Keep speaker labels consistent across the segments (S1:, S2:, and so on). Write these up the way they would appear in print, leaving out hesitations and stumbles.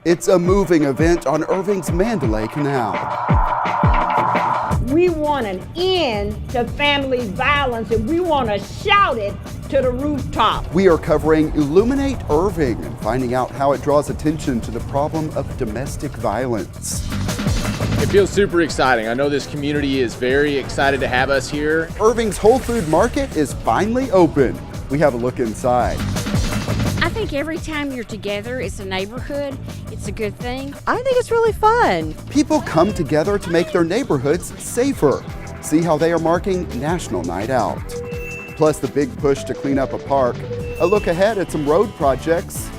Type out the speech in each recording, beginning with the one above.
S1: It's a moving event on Irving's Mandalay Canal.
S2: We want an end to family violence, and we want to shout it to the rooftop.
S1: We are covering Illuminate Irving and finding out how it draws attention to the problem of domestic violence.
S3: It feels super exciting. I know this community is very excited to have us here.
S1: Irving's Whole Food Market is finally open. We have a look inside.
S4: I think every time you're together, it's a neighborhood, it's a good thing.
S5: I think it's really fun.
S1: People come together to make their neighborhoods safer. See how they are marking National Night Out. Plus the big push to clean up a park, a look ahead at some road projects,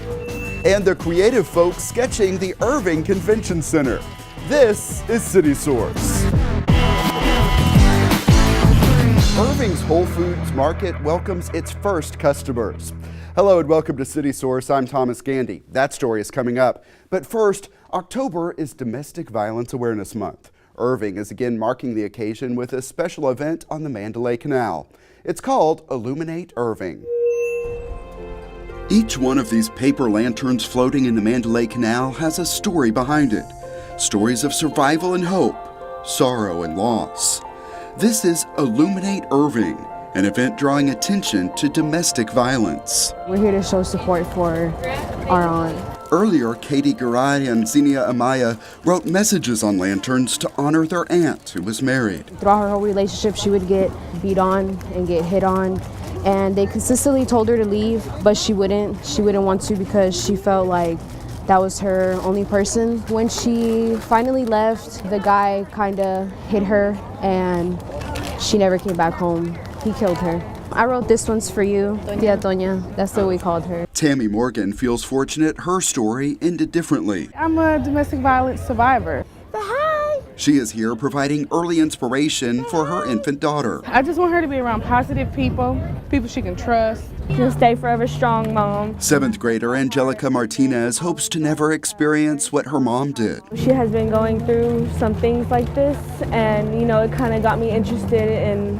S1: and the creative folks sketching the Irving Convention Center. This is City Source. Irving's Whole Foods Market welcomes its first customers. Hello and welcome to City Source. I'm Thomas Gandy. That story is coming up. But first, October is Domestic Violence Awareness Month. Irving is again marking the occasion with a special event on the Mandalay Canal. It's called Illuminate Irving. Each one of these paper lanterns floating in the Mandalay Canal has a story behind it. Stories of survival and hope, sorrow and loss. This is Illuminate Irving, an event drawing attention to domestic violence.
S6: We're here to show support for our aunt.
S1: Earlier, Katie Garay and Zinnia Amaya wrote messages on lanterns to honor their aunt who was married.
S6: Throughout her whole relationship, she would get beat on and get hit on. And they consistently told her to leave, but she wouldn't. She wouldn't want to because she felt like that was her only person. When she finally left, the guy kind of hit her and she never came back home. He killed her. I wrote this one's for you, Tia Toña. That's what we called her.
S1: Tammy Morgan feels fortunate her story ended differently.
S7: I'm a domestic violence survivor.
S1: She is here providing early inspiration for her infant daughter.
S7: I just want her to be around positive people she can trust.
S6: She'll stay forever strong, Mom.
S1: 7th grader Angelica Martinez hopes to never experience what her mom did.
S6: She has been going through some things like this, and it kind of got me interested in,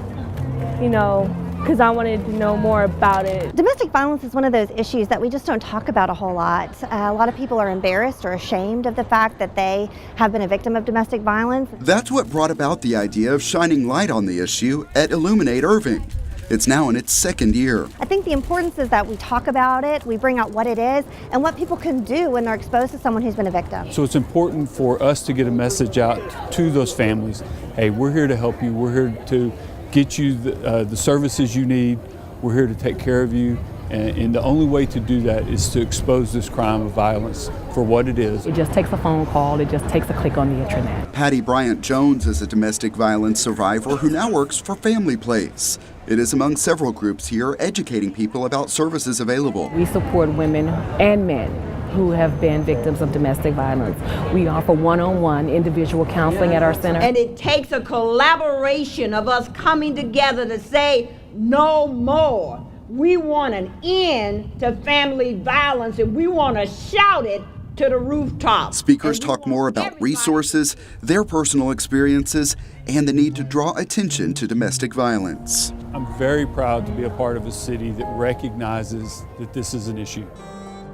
S6: because I wanted to know more about it.
S8: Domestic violence is one of those issues that we just don't talk about a whole lot. A lot of people are embarrassed or ashamed of the fact that they have been a victim of domestic violence.
S1: That's what brought about the idea of shining light on the issue at Illuminate Irving. It's now in its 2nd year.
S8: I think the importance is that we talk about it, we bring out what it is, and what people can do when they're exposed to someone who's been a victim.
S9: So it's important for us to get a message out to those families. Hey, we're here to help you. We're here to get you the services you need. We're here to take care of you. And the only way to do that is to expose this crime of violence for what it is.
S10: It just takes a phone call. It just takes a click on the internet.
S1: Patty Bryant Jones is a domestic violence survivor who now works for Family Place. It is among several groups here educating people about services available.
S10: We support women and men who have been victims of domestic violence. We offer one-on-one individual counseling at our center.
S2: And it takes a collaboration of us coming together to say no more. We want an end to family violence, and we want to shout it to the rooftop.
S1: Speakers talk more about resources, their personal experiences, and the need to draw attention to domestic violence.
S9: I'm very proud to be a part of a city that recognizes that this is an issue.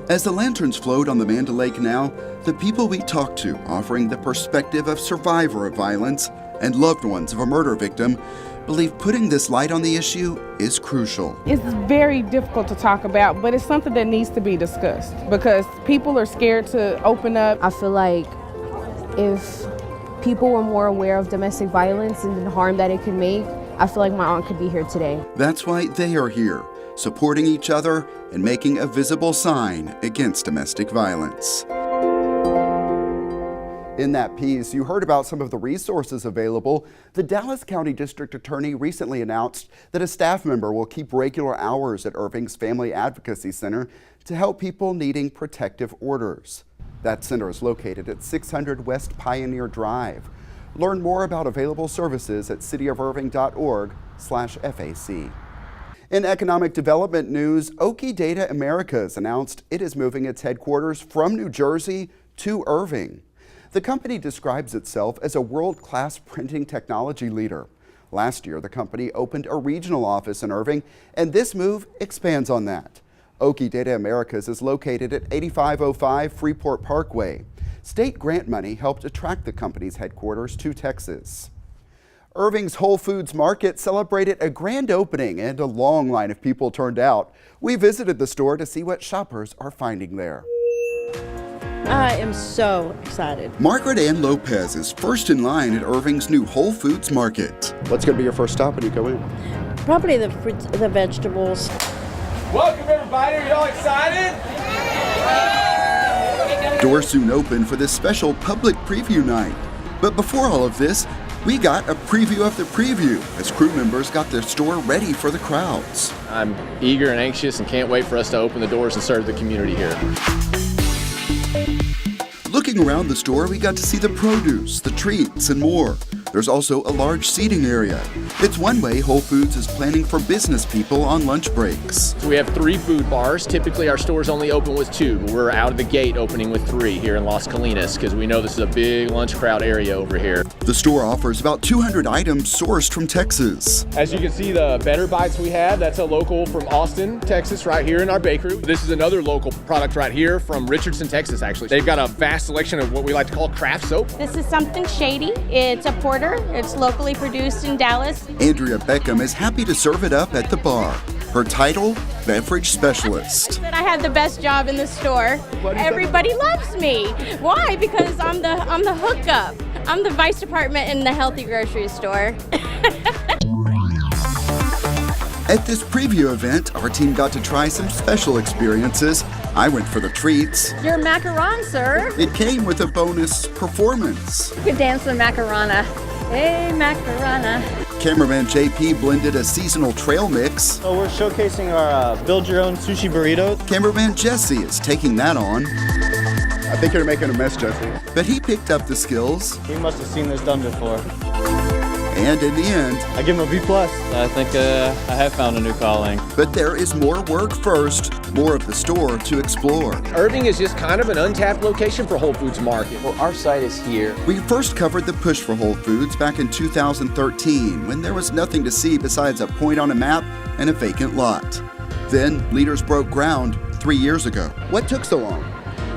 S1: As the lanterns float on the Mandalay Canal, the people we talk to offering the perspective of survivor of violence and loved ones of a murder victim believe putting this light on the issue is crucial.
S7: It's very difficult to talk about, but it's something that needs to be discussed because people are scared to open up.
S6: I feel like if people were more aware of domestic violence and the harm that it could make, I feel like my aunt could be here today.
S1: That's why they are here, supporting each other and making a visible sign against domestic violence. In that piece, you heard about some of the resources available. The Dallas County District Attorney recently announced that a staff member will keep regular hours at Irving's Family Advocacy Center to help people needing protective orders. That center is located at 600 West Pioneer Drive. Learn more about available services at cityofirving.org/FAC. In economic development news, Oki Data Americas announced it is moving its headquarters from New Jersey to Irving. The company describes itself as a world-class printing technology leader. Last year, the company opened a regional office in Irving, and this move expands on that. Oki Data Americas is located at 8505 Freeport Parkway. State grant money helped attract the company's headquarters to Texas. Irving's Whole Foods Market celebrated a grand opening and a long line of people turned out. We visited the store to see what shoppers are finding there.
S5: I am so excited.
S1: Margaret Ann Lopez is first in line at Irving's new Whole Foods Market. What's going to be your first stop when you go in?
S5: Probably the fruits, the vegetables.
S3: Welcome everybody, are y'all excited?
S1: Doors soon open for this special public preview night. But before all of this, we got a preview of the preview as crew members got their store ready for the crowds.
S3: I'm eager and anxious and can't wait for us to open the doors and serve the community here.
S1: Looking around the store, we got to see the produce, the treats, and more. There's also a large seating area. It's one way Whole Foods is planning for business people on lunch breaks.
S3: So we have 3 food bars. Typically our stores only open with 2, but we're out of the gate opening with 3 here in Las Colinas because we know this is a big lunch crowd area over here.
S1: The store offers about 200 items sourced from Texas.
S3: As you can see, the Better Bites we have, that's a local from Austin, Texas, right here in our bakery. This is another local product right here from Richardson, Texas, actually. They've got a vast selection of what we like to call craft soap.
S11: This is something shady. It's a porter. It's locally produced in Dallas.
S1: Andrea Beckham is happy to serve it up at the bar. Her title, beverage specialist.
S11: That I have the best job in the store. Everybody loves me. Why? Because I'm the hookup. I'm the vice department in the healthy grocery store.
S1: At this preview event, our team got to try some special experiences. I went for the treats.
S11: Your macaron, sir.
S1: It came with a bonus performance.
S11: You could dance the macarona. Hey, macarona.
S1: Cameraman JP blended a seasonal trail mix.
S12: So we're showcasing our build your own sushi burrito.
S1: Cameraman Jesse is taking that on. I think you're making a mess, Jesse. But he picked up the skills.
S12: He must have seen this done before.
S1: And in the end,
S12: I give him a B+. I think I have found a new calling.
S1: But there is more work first, more of the store to explore.
S3: Irving is just kind of an untapped location for Whole Foods Market.
S12: Well, our site is here.
S1: We first covered the push for Whole Foods back in 2013 when there was nothing to see besides a point on a map and a vacant lot. Then leaders broke ground 3 years ago. What took so long?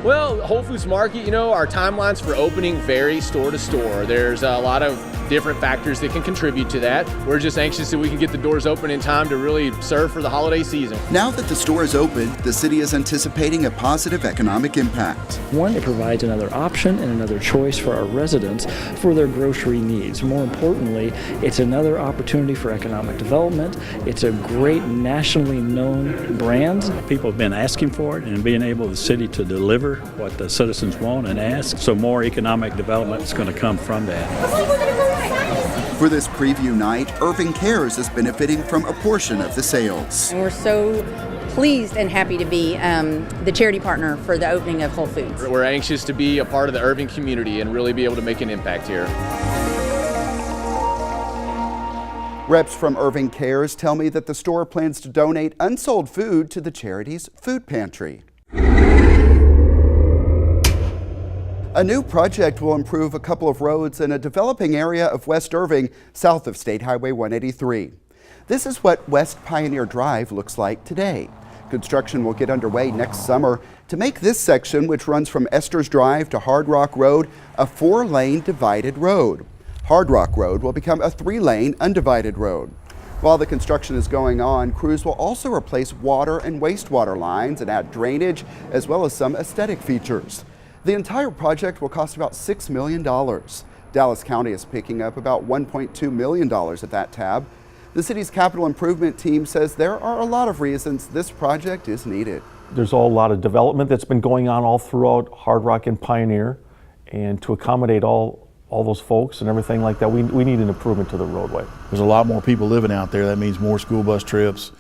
S3: Well, Whole Foods Market, our timelines for opening vary store to store. There's a lot of different factors that can contribute to that. We're just anxious that we can get the doors open in time to really serve for the holiday season.
S1: Now that the store is open, the city is anticipating a positive economic impact.
S13: One, it provides another option and another choice for our residents for their grocery needs. More importantly, it's another opportunity for economic development. It's a great nationally known brand.
S14: People have been asking for it and being able the city to deliver what the citizens want and ask. So more economic development is going to come from that.
S1: For this preview night, Irving Cares is benefiting from a portion of the sales.
S15: And we're so pleased and happy to be the charity partner for the opening of Whole Foods.
S3: We're anxious to be a part of the Irving community and really be able to make an impact here.
S1: Reps from Irving Cares tell me that the store plans to donate unsold food to the charity's food pantry. A new project will improve a couple of roads in a developing area of West Irving, south of State Highway 183. This is what West Pioneer Drive looks like today. Construction will get underway next summer to make this section, which runs from Esther's Drive to Hard Rock Road, a 4-lane divided road. Hard Rock Road will become a 3-lane undivided road. While the construction is going on, crews will also replace water and wastewater lines and add drainage, as well as some aesthetic features. The entire project will cost about $6 million. Dallas County is picking up about $1.2 million at that tab. The city's capital improvement team says there are a lot of reasons this project is needed.
S16: There's a lot of development that's been going on all throughout Hard Rock and Pioneer, and to accommodate all those folks and everything like that, we need an improvement to the roadway.
S17: There's a lot more people living out there. That means more school bus trips,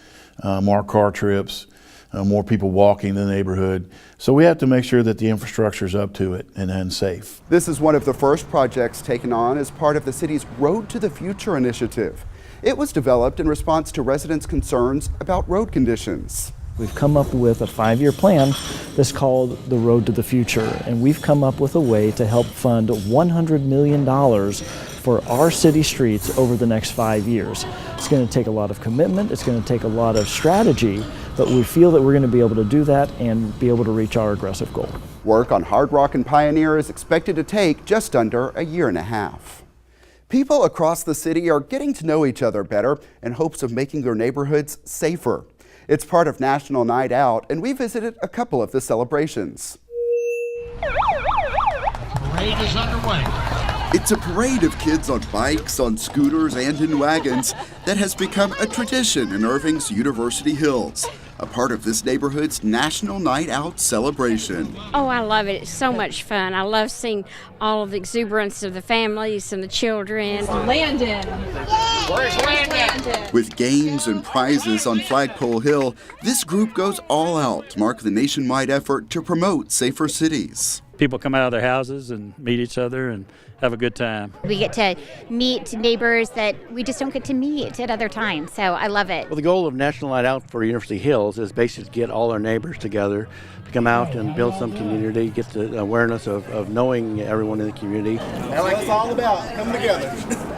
S17: more car trips, more people walking in the neighborhood. So we have to make sure that the infrastructure is up to it and safe.
S1: This is one of the first projects taken on as part of the city's Road to the Future initiative. It was developed in response to residents' concerns about road conditions.
S13: We've come up with a 5-year plan that's called the Road to the Future, and we've come up with a way to help fund $100 million for our city streets over the next 5 years. It's going to take a lot of commitment, it's going to take a lot of strategy, but we feel that we're going to be able to do that and be able to reach our aggressive goal.
S1: Work on Hard Rock and Pioneer is expected to take just under a year and a half. People across the city are getting to know each other better in hopes of making their neighborhoods safer. It's part of National Night Out, and we visited a couple of the celebrations.
S18: Parade is underway.
S1: It's a parade of kids on bikes, on scooters, and in wagons that has become a tradition in Irving's University Hills, a part of this neighborhood's National Night Out celebration.
S4: Oh, I love it. It's so much fun. I love seeing all of the exuberance of the families and the children.
S11: Landon.
S18: Where's Landon?
S1: With games and prizes on Flagpole Hill, this group goes all out to mark the nationwide effort to promote safer cities.
S14: People come out of their houses and meet each other and have a good time.
S19: We get to meet neighbors that we just don't get to meet at other times, so I love it.
S20: Well, the goal of National Night Out for University Hills is basically to get all our neighbors together, to come out and build some community, get the awareness of knowing everyone in the community.
S18: That's what it's all about, coming together.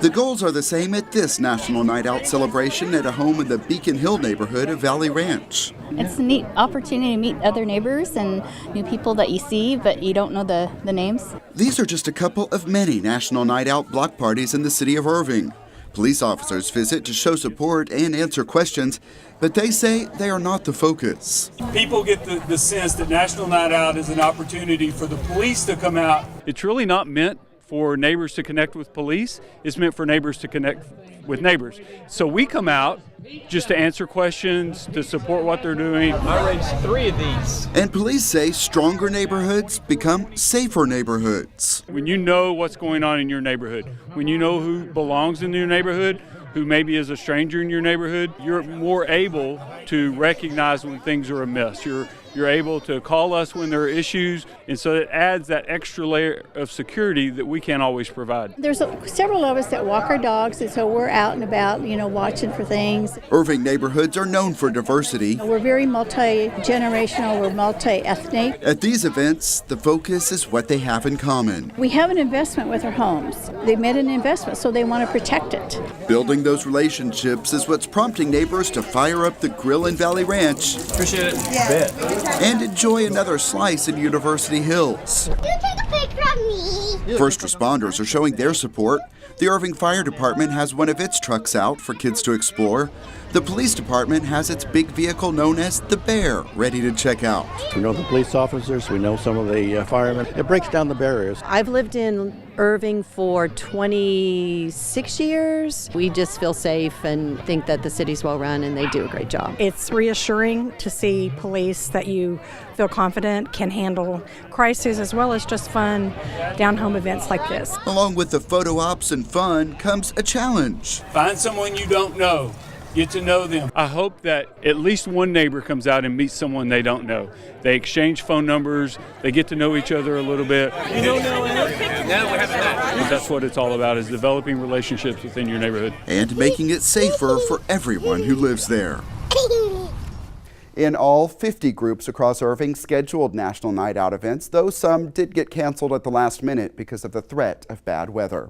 S1: The goals are the same at this National Night Out celebration at a home in the Beacon Hill neighborhood of Valley Ranch.
S21: It's a neat opportunity to meet other neighbors and new people that you see, but you don't know the names.
S1: These are just a couple of many National Night Out block parties in the city of Irving. Police officers visit to show support and answer questions, but they say they are not the focus.
S9: People get the sense that National Night Out is an opportunity for the police to come out. It's really not meant for neighbors to connect with police. It's meant for neighbors to connect with neighbors. So we come out just to answer questions, to support what they're doing.
S3: I arranged 3 of these.
S1: And police say stronger neighborhoods become safer neighborhoods.
S9: When you know what's going on in your neighborhood, when you know who belongs in your neighborhood, who maybe is a stranger in your neighborhood, you're more able to recognize when things are amiss. You're able to call us when there are issues, and so it adds that extra layer of security that we can't always provide.
S21: There's several of us that walk our dogs, and so we're out and about, watching for things.
S1: Irving neighborhoods are known for diversity.
S21: We're very multi-generational, we're multi-ethnic.
S1: At these events, the focus is what they have in common.
S21: We have an investment with our homes. They made an investment, so they want to protect it.
S1: Building those relationships is what's prompting neighbors to fire up the grill in Valley Ranch.
S3: Appreciate it.
S1: Yeah. And enjoy another slice in University Hills.
S19: Can you take a picture of me?
S1: First responders are showing their support. The Irving Fire Department has one of its trucks out for kids to explore. The police department has its big vehicle known as the Bear ready to check out.
S20: We know the police officers, we know some of the firemen. It breaks down the barriers.
S22: I've lived in Irving for 26 years. We just feel safe and think that the city's well run and they do a great job.
S23: It's reassuring to see police that you feel confident can handle crises as well as just fun down-home events like this.
S1: Along with the photo ops and fun comes a challenge.
S9: Find someone you don't know. Get to know them. I hope that at least one neighbor comes out and meets someone they don't know. They exchange phone numbers, they get to know each other a little bit.
S3: You don't know anything? No, we haven't met.
S9: That's what it's all about, is developing relationships within your neighborhood.
S1: And making it safer for everyone who lives there. In all, 50 groups across Irving scheduled National Night Out events, though some did get canceled at the last minute because of the threat of bad weather.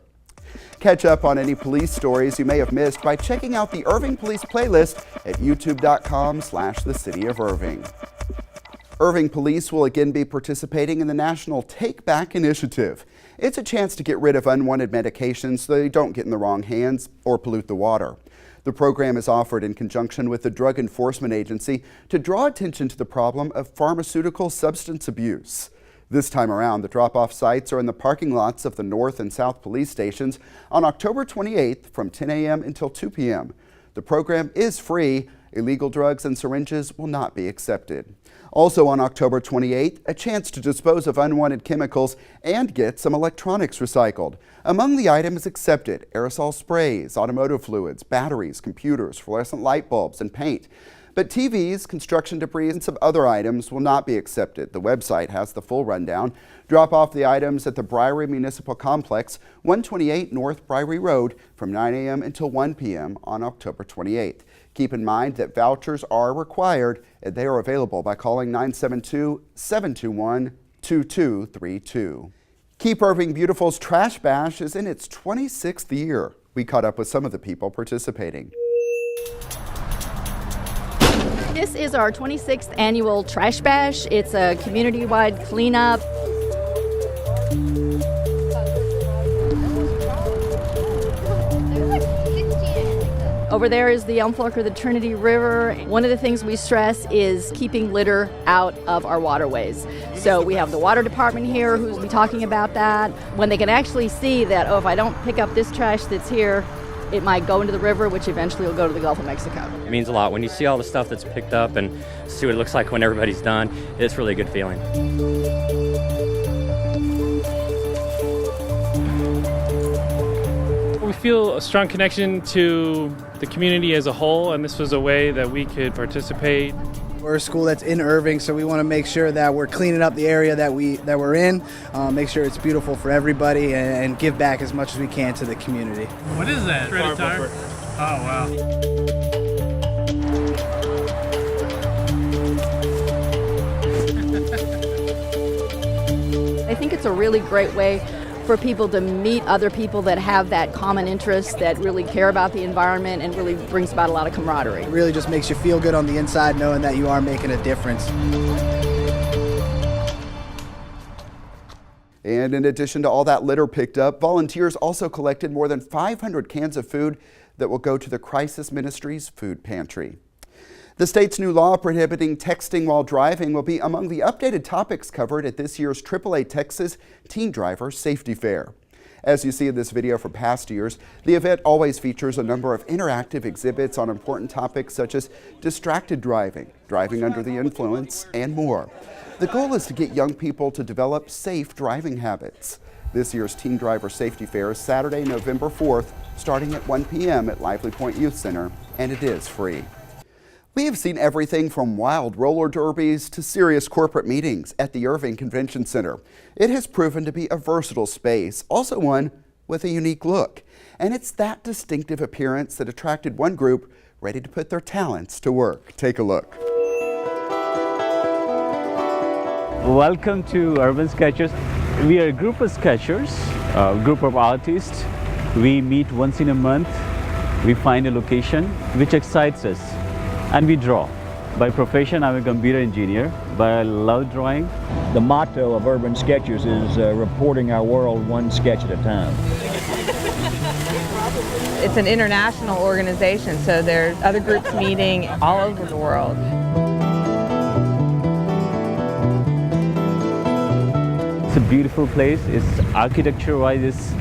S1: Catch up on any police stories you may have missed by checking out the Irving Police playlist at youtube.com/the City of Irving. Irving Police will again be participating in the National Take Back Initiative. It's a chance to get rid of unwanted medications so they don't get in the wrong hands or pollute the water. The program is offered in conjunction with the Drug Enforcement Agency to draw attention to the problem of pharmaceutical substance abuse. This time around, the drop-off sites are in the parking lots of the North and South police stations on October 28th from 10 a.m. until 2 p.m. The program is free. Illegal drugs and syringes will not be accepted. Also on October 28th, a chance to dispose of unwanted chemicals and get some electronics recycled. Among the items accepted, aerosol sprays, automotive fluids, batteries, computers, fluorescent light bulbs, and paint. But TVs, construction debris, and some other items will not be accepted. The website has the full rundown. Drop off the items at the Briery Municipal Complex, 128 North Briery Road, from 9 a.m. until 1 p.m. on October 28th. Keep in mind that vouchers are required, and they are available by calling 972-721-2232. Keep Irving Beautiful's Trash Bash is in its 26th year. We caught up with some of the people participating.
S2: This is our 26th annual Trash Bash. It's a community-wide cleanup. Over there is the Elm Fork or the Trinity River. One of the things we stress is keeping litter out of our waterways. So we have the water department here who's be talking about that. When they can actually see that, oh, if I don't pick up this trash that's here, it might go into the river, which eventually will go to the Gulf of Mexico.
S12: It means a lot. When you see all the stuff that's picked up and see what it looks like when everybody's done, it's really a good feeling.
S8: We feel a strong connection to the community as a whole, and this was a way that we could participate.
S10: We're a school that's in Irving, so we want to make sure that we're cleaning up the area that we're in, make sure it's beautiful for everybody, and give back as much as we can to the community.
S8: What is that? Shredded tire? Oh, wow.
S2: I think it's a really great way for people to meet other people that have that common interest, that really care about the environment, and really brings about a lot of camaraderie.
S10: It really just makes you feel good on the inside knowing that you are making a difference.
S1: And in addition to all that litter picked up, volunteers also collected more than 500 cans of food that will go to the Crisis Ministries food pantry. The state's new law prohibiting texting while driving will be among the updated topics covered at this year's AAA Texas Teen Driver Safety Fair. As you see in this video from past years, the event always features a number of interactive exhibits on important topics such as distracted driving, driving under the influence, and more. The goal is to get young people to develop safe driving habits. This year's Teen Driver Safety Fair is Saturday, November 4th, starting at 1 p.m. at Lively Point Youth Center, and it is free. We have seen everything from wild roller derbies to serious corporate meetings at the Irving Convention Center. It has proven to be a versatile space, also one with a unique look. And it's that distinctive appearance that attracted one group ready to put their talents to work. Take a look.
S24: Welcome to Urban Sketchers. We are a group of sketchers, a group of artists. We meet once in a month. We find a location which excites us. And we draw. By profession, I'm a computer engineer, but I love drawing.
S25: The motto of Urban Sketchers is reporting our world one sketch at a time.
S7: It's an international organization, so there's other groups meeting all over the world.
S24: It's a beautiful place. It's architecture-wise,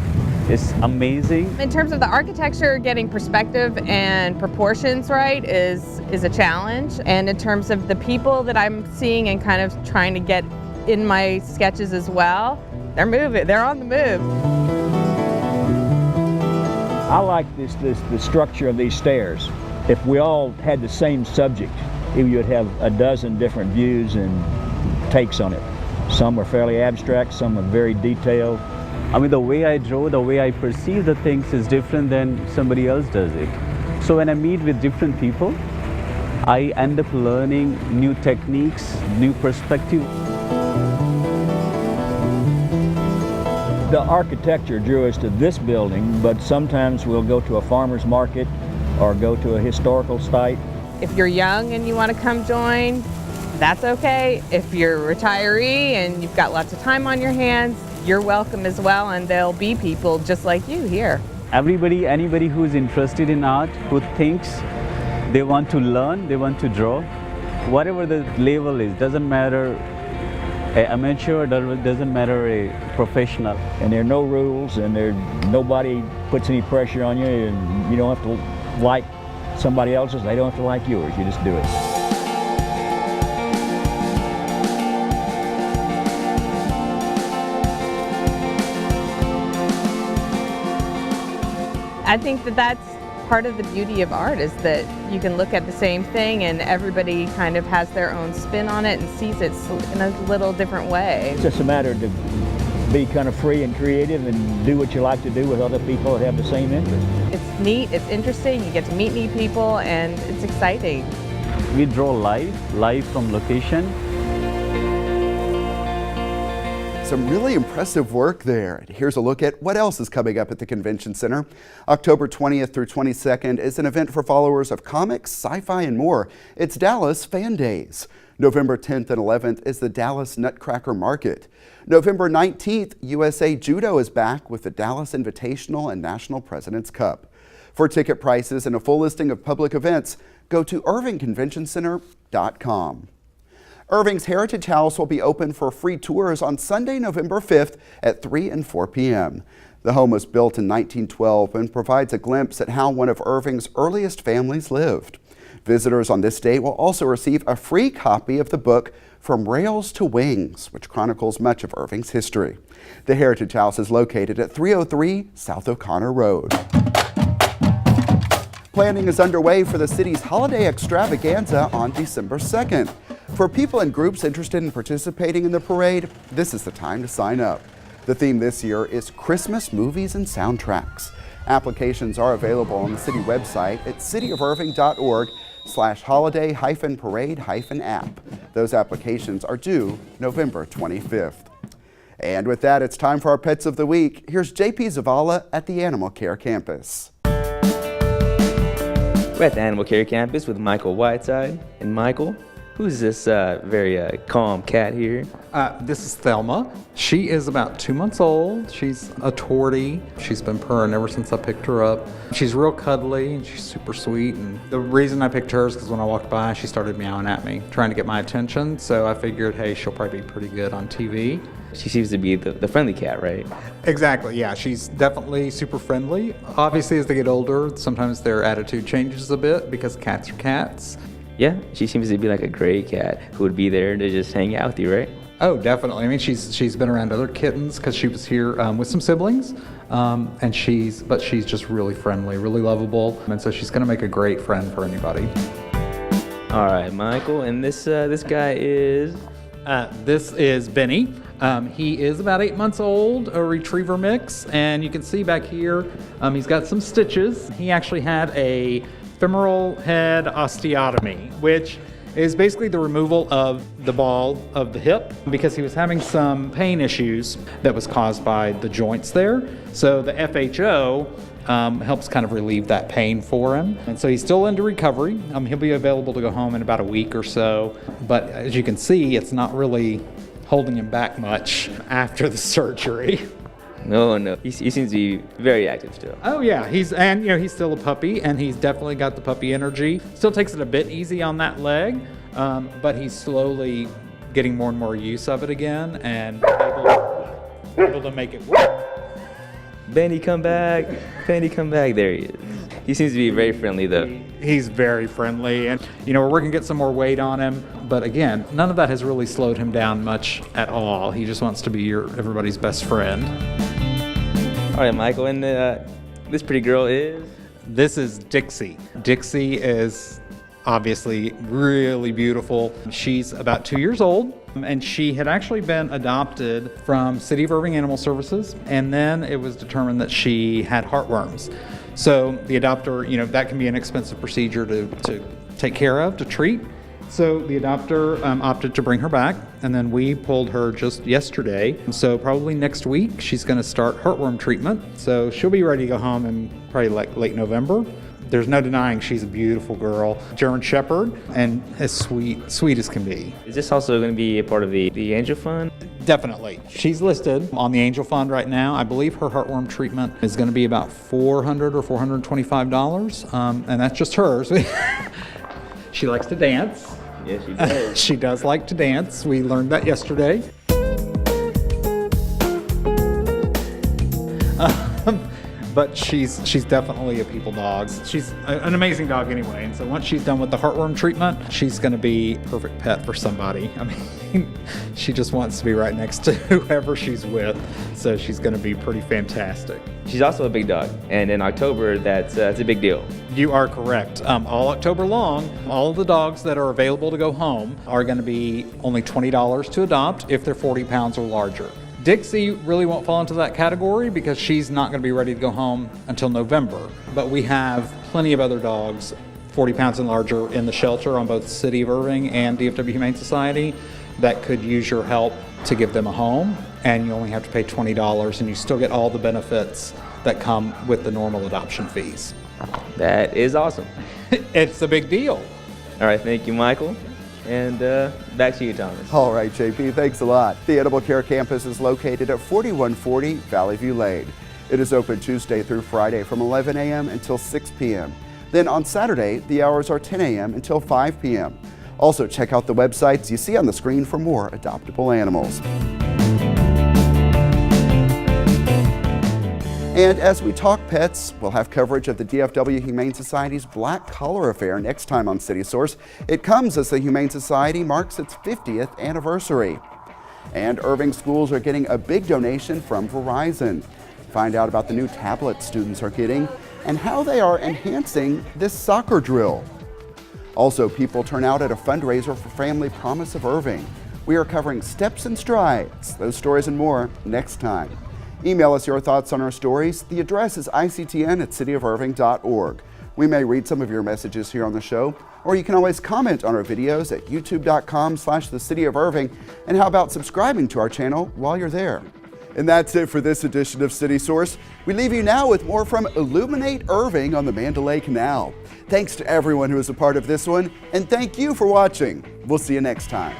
S24: it's amazing.
S7: In terms of the architecture, getting perspective and proportions right is a challenge. And in terms of the people that I'm seeing and kind of trying to get in my sketches as well, they're moving, they're on the move.
S25: I like the structure of these stairs. If we all had the same subject, you would have a dozen different views and takes on it. Some are fairly abstract, some are very detailed.
S24: I mean, the way I draw, the way I perceive the things is different than somebody else does it. So when I meet with different people, I end up learning new techniques, new perspective.
S25: The architecture drew us to this building, but sometimes we'll go to a farmer's market or go to a historical site.
S7: If you're young and you want to come join, that's okay. If you're a retiree and you've got lots of time on your hands, you're welcome as well, and there'll be people just like you here.
S24: Anybody who's interested in art, who thinks they want to learn, they want to draw, whatever the level is, doesn't matter an amateur, doesn't matter a professional.
S25: And there are no rules, and nobody puts any pressure on you, and you don't have to like somebody else's, they don't have to like yours, you just do it.
S7: I think that that's part of the beauty of art, is that you can look at the same thing and everybody kind of has their own spin on it and sees it in a little different way.
S25: It's just a matter to be kind of free and creative and do what you like to do with other people that have the same interest.
S7: It's neat, it's interesting, you get to meet new people, and it's exciting.
S24: We draw live from location.
S1: Some really impressive work there. Here's a look at what else is coming up at the Convention Center. October 20th through 22nd is an event for followers of comics, sci-fi, and more. It's Dallas Fan Days. November 10th and 11th is the Dallas Nutcracker Market. November 19th, USA Judo is back with the Dallas Invitational and National President's Cup. For ticket prices and a full listing of public events, go to irvingconventioncenter.com. Irving's Heritage House will be open for free tours on Sunday, November 5th at 3 and 4 p.m. The home was built in 1912 and provides a glimpse at how one of Irving's earliest families lived. Visitors on this date will also receive a free copy of the book From Rails to Wings, which chronicles much of Irving's history. The Heritage House is located at 303 South O'Connor Road. Planning is underway for the city's holiday extravaganza on December 2nd. For people and groups interested in participating in the parade, this is the time to sign up. The theme this year is Christmas movies and soundtracks. Applications are available on the city website at cityofirving.org/holiday-parade-app. Those applications are due November 25th. And with that, it's time for our Pets of the Week. Here's JP Zavala at the Animal Care Campus.
S5: We're at the Animal Care Campus with Michael Whiteside. And Michael, who's this very calm cat here?
S6: This is Thelma. She is about 2 months old. She's a tortie. She's been purring ever since I picked her up. She's real cuddly and she's super sweet. And the reason I picked her is because when I walked by, she started meowing at me, trying to get my attention. So I figured, hey, she'll probably be pretty good on TV.
S5: She seems to be the friendly cat, right?
S6: Exactly, yeah. She's definitely super friendly. Obviously, as they get older, sometimes their attitude changes a bit because cats are cats.
S5: Yeah, she seems to be like a great cat who would be there to just hang out with you, right?
S6: Oh, definitely. I mean, she's been around other kittens because she was here with some siblings, and she's just really friendly, really lovable, and so she's going to make a great friend for anybody.
S5: All right, Michael, and this guy is?
S6: This is Benny. He is about 8 months old, a retriever mix, and you can see back here, he's got some stitches. He actually had a femoral head osteotomy, which is basically the removal of the ball of the hip because he was having some pain issues that was caused by the joints there. So the FHO helps kind of relieve that pain for him. And so he's still into recovery. He'll be available to go home in about a week or so. But as you can see, it's not really holding him back much after the surgery.
S5: No. He seems to be very active still.
S6: Oh yeah, he's still a puppy, and he's definitely got the puppy energy. Still takes it a bit easy on that leg, but he's slowly getting more and more use of it again, and able to make it work.
S5: Benny, come back. Benny, come back. There he is. He seems to be very friendly, though.
S6: He's very friendly, and we're working to get some more weight on him. But again, none of that has really slowed him down much at all. He just wants to be everybody's best friend.
S5: All right, Michael, and this pretty girl is?
S6: This is Dixie. Dixie is obviously really beautiful. She's about 2 years old, and she had actually been adopted from City of Irving Animal Services, and then it was determined that she had heartworms. So the adopter, that can be an expensive procedure to take care of, to treat. So the adopter opted to bring her back, and then we pulled her just yesterday. So probably next week, she's going to start heartworm treatment. So she'll be ready to go home in probably like late November. There's no denying she's a beautiful girl, German Shepherd, and as sweet as can be.
S5: Is this also going to be a part of the Angel Fund?
S6: Definitely. She's listed on the Angel Fund right now. I believe her heartworm treatment is going to be about $400 or $425, and that's just hers. She likes to dance.
S5: Yes, she does.
S6: She does like to dance. We learned that yesterday. But she's definitely a people dog. She's an amazing dog anyway, and so once she's done with the heartworm treatment, she's going to be a perfect pet for somebody. I mean, she just wants to be right next to whoever she's with, so she's going to be pretty fantastic.
S5: She's also a big dog, and in October, that's a big deal.
S6: You are correct. All October long, all of the dogs that are available to go home are going to be only $20 to adopt if they're 40 pounds or larger. Dixie really won't fall into that category because she's not going to be ready to go home until November. But we have plenty of other dogs, 40 pounds and larger, in the shelter on both City of Irving and DFW Humane Society. that could use your help to give them a home, and you only have to pay $20, and you still get all the benefits that come with the normal adoption fees.
S5: That is awesome.
S6: It's a big deal.
S5: All right, thank you, Michael. And back to you, Thomas.
S1: All right, JP, thanks a lot. The Animal Care Campus is located at 4140 Valley View Lane. It is open Tuesday through Friday from 11 a.m. until 6 p.m. Then on Saturday, the hours are 10 a.m. until 5 p.m. Also, check out the websites you see on the screen for more adoptable animals. And as we talk pets, we'll have coverage of the DFW Humane Society's Black Collar Affair next time on City Source. It comes as the Humane Society marks its 50th anniversary. And Irving schools are getting a big donation from Verizon. Find out about the new tablets students are getting and how they are enhancing this soccer drill. Also, people turn out at a fundraiser for Family Promise of Irving. We are covering steps and strides. Those stories and more next time. Email us your thoughts on our stories. The address is ictn@cityofirving.org. We may read some of your messages here on the show, or you can always comment on our videos at youtube.com/thecityofirving. And how about subscribing to our channel while you're there? And that's it for this edition of City Source. We leave you now with more from Illuminate Irving on the Mandalay Canal. Thanks to everyone who was a part of this one, and thank you for watching. We'll see you next time.